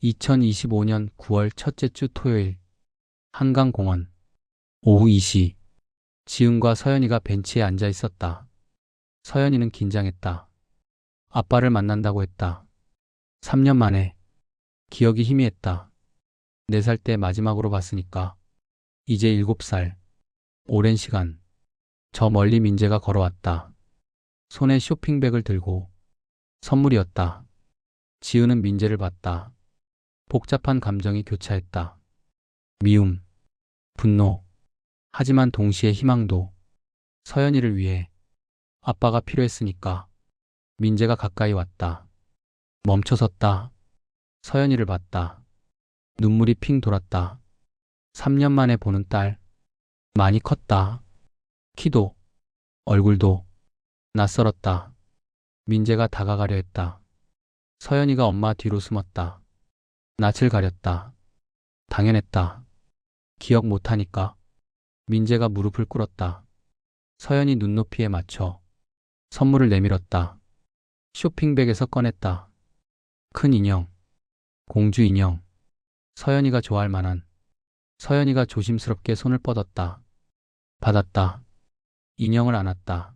2025년 9월 첫째 주 토요일 한강공원 오후 2시 지은과 서연이가 벤치에 앉아 있었다. 서연이는 긴장했다. 아빠를 만난다고 했다. 3년 만에 기억이 희미했다. 4살 때 마지막으로 봤으니까 이제 7살. 오랜 시간. 저 멀리 민재가 걸어왔다. 손에 쇼핑백을 들고. 선물이었다. 지은은 민재를 봤다. 복잡한 감정이 교차했다. 미움, 분노, 하지만 동시에 희망도. 서연이를 위해 아빠가 필요했으니까. 민재가 가까이 왔다. 멈춰섰다. 서연이를 봤다. 눈물이 핑 돌았다. 3년 만에 보는 딸. 많이 컸다. 키도, 얼굴도 낯설었다. 민재가 다가가려 했다. 서연이가 엄마 뒤로 숨었다. 낯을 가렸다. 당연했다. 기억 못하니까. 민재가 무릎을 꿇었다. 서연이 눈높이에 맞춰 선물을 내밀었다. 쇼핑백에서 꺼냈다. 큰 인형, 공주 인형. 서연이가 좋아할 만한. 서연이가 조심스럽게 손을 뻗었다. 받았다. 인형을 안았다.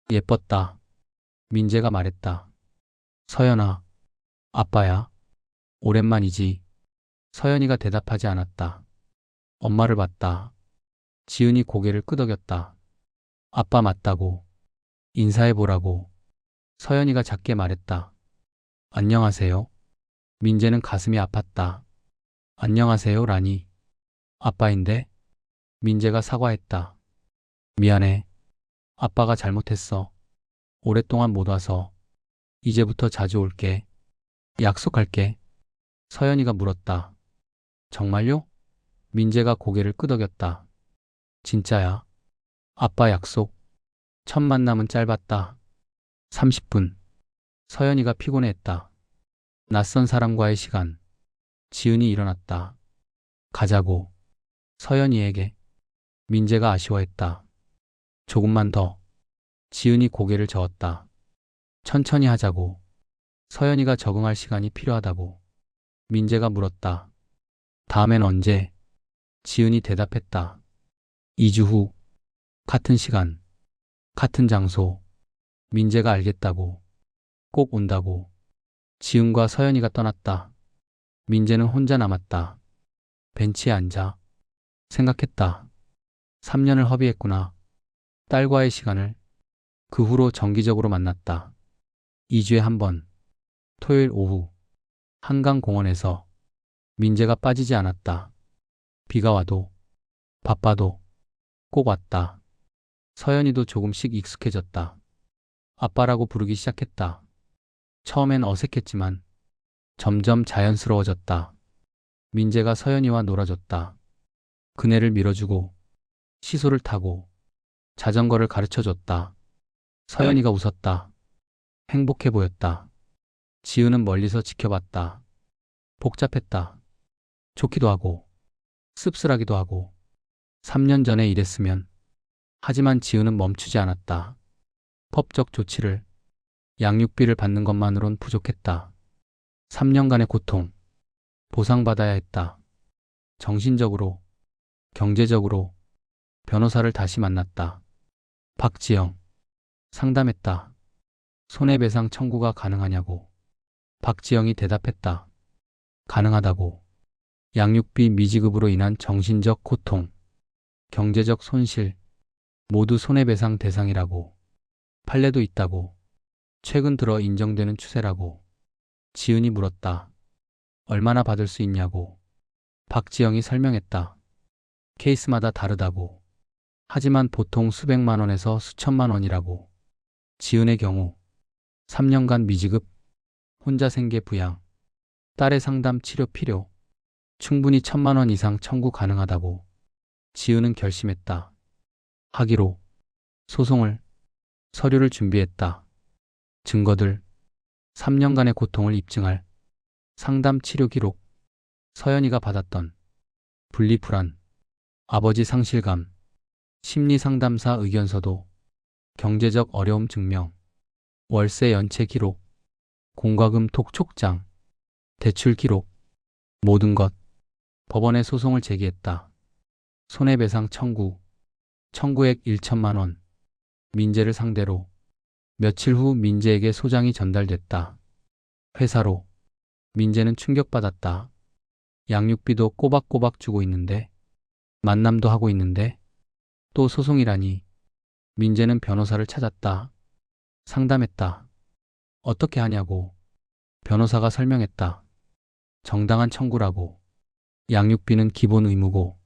예뻤다. 민재가 말했다. 서연아, 아빠야. 오랜만이지. 서연이가 대답하지 않았다. 엄마를 봤다. 지은이 고개를 끄덕였다. 아빠 맞다고. 인사해보라고. 서연이가 작게 말했다. 안녕하세요. 민재는 가슴이 아팠다. 안녕하세요, 라니. 아빠인데? 민재가 사과했다. 미안해. 아빠가 잘못했어. 오랫동안 못 와서. 이제부터 자주 올게. 약속할게. 서연이가 물었다. 정말요? 민재가 고개를 끄덕였다. 진짜야. 아빠 약속. 첫 만남은 짧았다. 30분. 서연이가 피곤해했다. 낯선 사람과의 시간. 지은이 일어났다. 가자고. 서연이에게. 민재가 아쉬워했다. 조금만 더. 지은이 고개를 저었다. 천천히 하자고. 서연이가 적응할 시간이 필요하다고. 민재가 물었다. 다음엔 언제? 지은이 대답했다. 2주 후. 같은 시간. 같은 장소. 민재가 알겠다고. 꼭 온다고. 지은과 서연이가 떠났다. 민재는 혼자 남았다. 벤치에 앉아. 생각했다. 3년을 허비했구나. 딸과의 시간을. 그 후로 정기적으로 만났다. 2주에 한 번. 토요일 오후. 한강공원에서. 민재가 빠지지 않았다. 비가 와도, 바빠도, 꼭 왔다. 서연이도 조금씩 익숙해졌다. 아빠라고 부르기 시작했다. 처음엔 어색했지만 점점 자연스러워졌다. 민재가 서연이와 놀아줬다. 그네를 밀어주고, 시소를 타고, 자전거를 가르쳐줬다. 서연이가 웃었다. 행복해 보였다. 지은은 멀리서 지켜봤다. 복잡했다. 좋기도 하고, 씁쓸하기도 하고. 3년 전에 이랬으면. 하지만 지은은 멈추지 않았다. 법적 조치를, 양육비를 받는 것만으론 부족했다. 3년간의 고통, 보상받아야 했다. 정신적으로, 경제적으로. 변호사를 다시 만났다. 박지영. 상담했다. 손해배상 청구가 가능하냐고. 박지영이 대답했다. 가능하다고. 양육비 미지급으로 인한 정신적 고통, 경제적 손실, 모두 손해배상 대상이라고. 판례도 있다고. 최근 들어 인정되는 추세라고. 지은이 물었다. 얼마나 받을 수 있냐고. 박지영이 설명했다. 케이스마다 다르다고. 하지만 보통 수백만 원에서 수천만 원이라고. 지은의 경우 3년간 미지급, 혼자 생계 부양, 딸의 상담 치료 필요, 충분히 1,000만 원 이상 청구 가능하다고. 지은은 결심했다. 하기로. 소송을, 서류를 준비했다. 증거들, 3년간의 고통을 입증할 상담 치료 기록, 서연이가 받았던 분리불안, 아버지 상실감, 심리상담사 의견서도, 경제적 어려움 증명, 월세 연체 기록, 공과금 톡촉장, 대출 기록, 모든 것. 법원에 소송을 제기했다. 손해배상 청구액 1천만 원. 민재를 상대로. 며칠 후 민재에게 소장이 전달됐다. 회사로. 민재는 충격받았다. 양육비도 꼬박꼬박 주고 있는데, 만남도 하고 있는데, 또 소송이라니. 민재는 변호사를 찾았다. 상담했다. 어떻게 하냐고. 변호사가 설명했다. 정당한 청구라고. 양육비는 기본 의무고,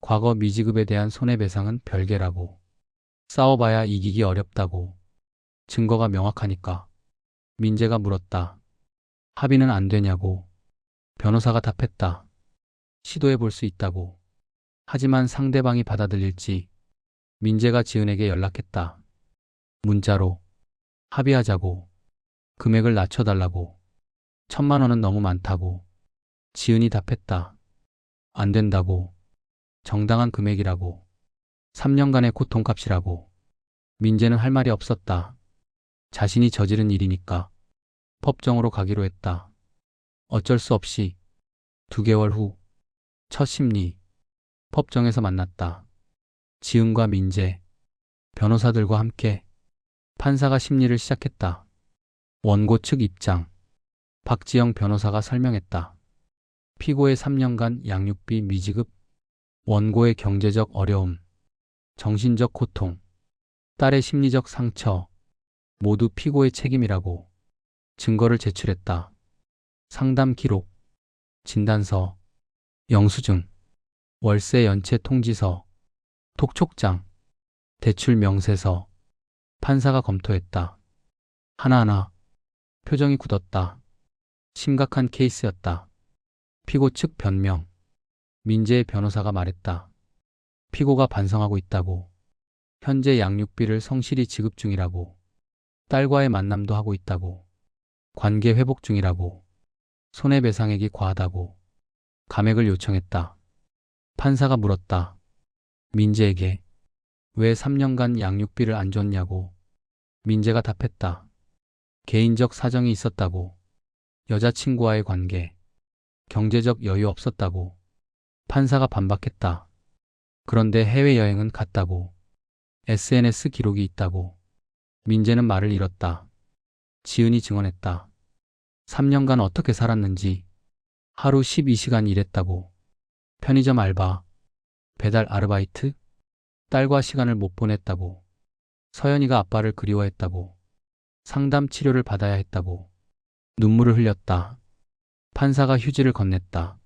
과거 미지급에 대한 손해배상은 별개라고. 싸워봐야 이기기 어렵다고. 증거가 명확하니까. 민재가 물었다. 합의는 안 되냐고. 변호사가 답했다. 시도해 볼 수 있다고. 하지만 상대방이 받아들일지. 민재가 지은에게 연락했다. 문자로. 합의하자고. 금액을 낮춰달라고. 1,000만 원은 너무 많다고. 지은이 답했다. 안 된다고. 정당한 금액이라고. 3년간의 고통값이라고. 민재는 할 말이 없었다. 자신이 저지른 일이니까. 법정으로 가기로 했다. 어쩔 수 없이 2개월 후 첫 심리. 법정에서 만났다. 지은과 민재, 변호사들과 함께 판사가 심리를 시작했다. 원고 측 입장. 박지영 변호사가 설명했다. 피고의 3년간 양육비 미지급, 원고의 경제적 어려움, 정신적 고통, 딸의 심리적 상처, 모두 피고의 책임이라고. 증거를 제출했다. 상담 기록, 진단서, 영수증, 월세 연체 통지서, 톡촉장, 대출 명세서. 판사가 검토했다. 하나하나. 표정이 굳었다. 심각한 케이스였다. 피고 측 변명. 민재의 변호사가 말했다. 피고가 반성하고 있다고. 현재 양육비를 성실히 지급 중이라고. 딸과의 만남도 하고 있다고. 관계 회복 중이라고. 손해배상액이 과하다고. 감액을 요청했다. 판사가 물었다. 민재에게 왜 3년간 양육비를 안 줬냐고. 민재가 답했다. 개인적 사정이 있었다고. 여자친구와의 관계, 경제적 여유 없었다고. 판사가 반박했다. 그런데 해외여행은 갔다고. SNS 기록이 있다고. 민재는 말을 잃었다. 지은이 증언했다. 3년간 어떻게 살았는지. 하루 12시간 일했다고. 편의점 알바, 배달 아르바이트, 딸과 시간을 못 보냈다고. 서연이가 아빠를 그리워했다고. 상담 치료를 받아야 했다고. 눈물을 흘렸다. 판사가 휴지를 건넸다.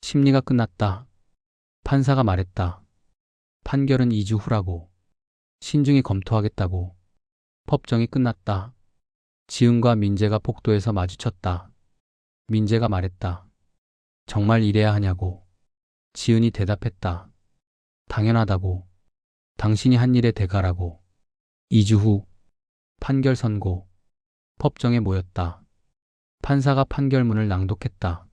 심리가 끝났다. 판사가 말했다. 판결은 2주 후라고. 신중히 검토하겠다고. 법정이 끝났다. 지은과 민재가 복도에서 마주쳤다. 민재가 말했다. 정말 이래야 하냐고. 지은이 대답했다. 당연하다고. 당신이 한 일의 대가라고. 2주 후 판결 선고. 법정에 모였다. 판사가 판결문을 낭독했다.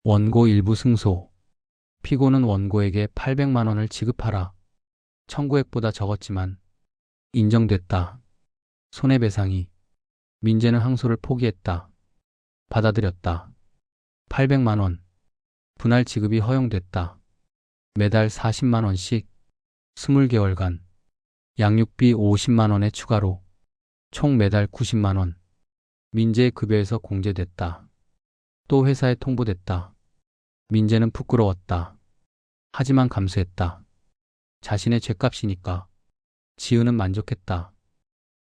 원고 일부 승소. 피고는 원고에게 800만 원을 지급하라. 청구액보다 적었지만 인정됐다. 손해배상이. 민재는 항소를 포기했다. 받아들였다. 800만 원. 분할 지급이 허용됐다. 매달 40만 원씩 20개월간. 양육비 50만 원에 추가로 총 매달 90만 원. 민재의 급여에서 공제됐다. 또 회사에 통보됐다. 민재는 부끄러웠다. 하지만 감수했다. 자신의 죗값이니까. 지은은 만족했다.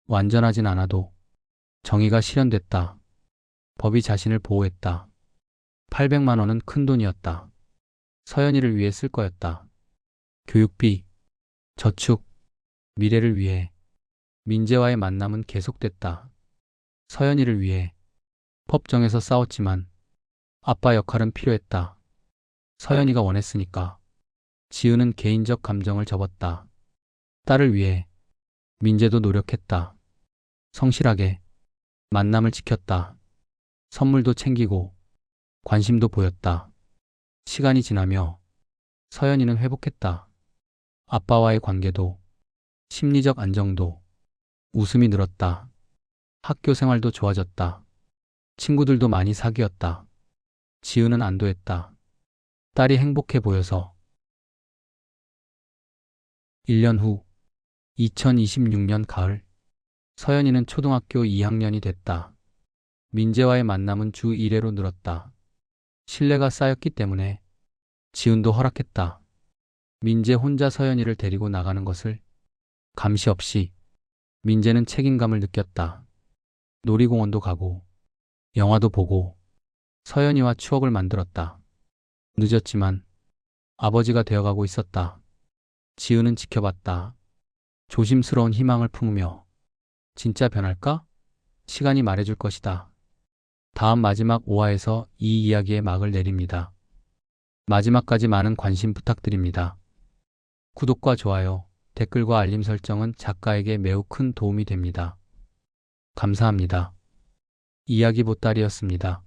완전하진 않아도 정의가 실현됐다. 법이 자신을 보호했다. 800만 원은 큰 돈이었다. 서연이를 위해 쓸 거였다. 교육비, 저축, 미래를 위해. 민재와의 만남은 계속됐다. 서연이를 위해. 법정에서 싸웠지만 아빠 역할은 필요했다. 서연이가 원했으니까. 지은은 개인적 감정을 접었다. 딸을 위해. 민재도 노력했다. 성실하게. 만남을 지켰다. 선물도 챙기고 관심도 보였다. 시간이 지나며 서연이는 회복했다. 아빠와의 관계도, 심리적 안정도, 웃음이 늘었다. 학교 생활도 좋아졌다. 친구들도 많이 사귀었다. 지은은 안도했다. 딸이 행복해 보여서. 1년 후, 2026년 가을, 서연이는 초등학교 2학년이 됐다. 민재와의 만남은 주 1회로 늘었다. 신뢰가 쌓였기 때문에 지은도 허락했다. 민재 혼자 서연이를 데리고 나가는 것을 감시 없이. 민재는 책임감을 느꼈다. 놀이공원도 가고 영화도 보고 서연이와 추억을 만들었다. 늦었지만 아버지가 되어가고 있었다. 지은은 지켜봤다. 조심스러운 희망을 품으며 진짜 변할까? 시간이 말해줄 것이다. 다음 마지막 5화에서 이 이야기의 막을 내립니다. 마지막까지 많은 관심 부탁드립니다. 구독과 좋아요, 댓글과 알림 설정은 작가에게 매우 큰 도움이 됩니다. 감사합니다. 이야기 보따리였습니다.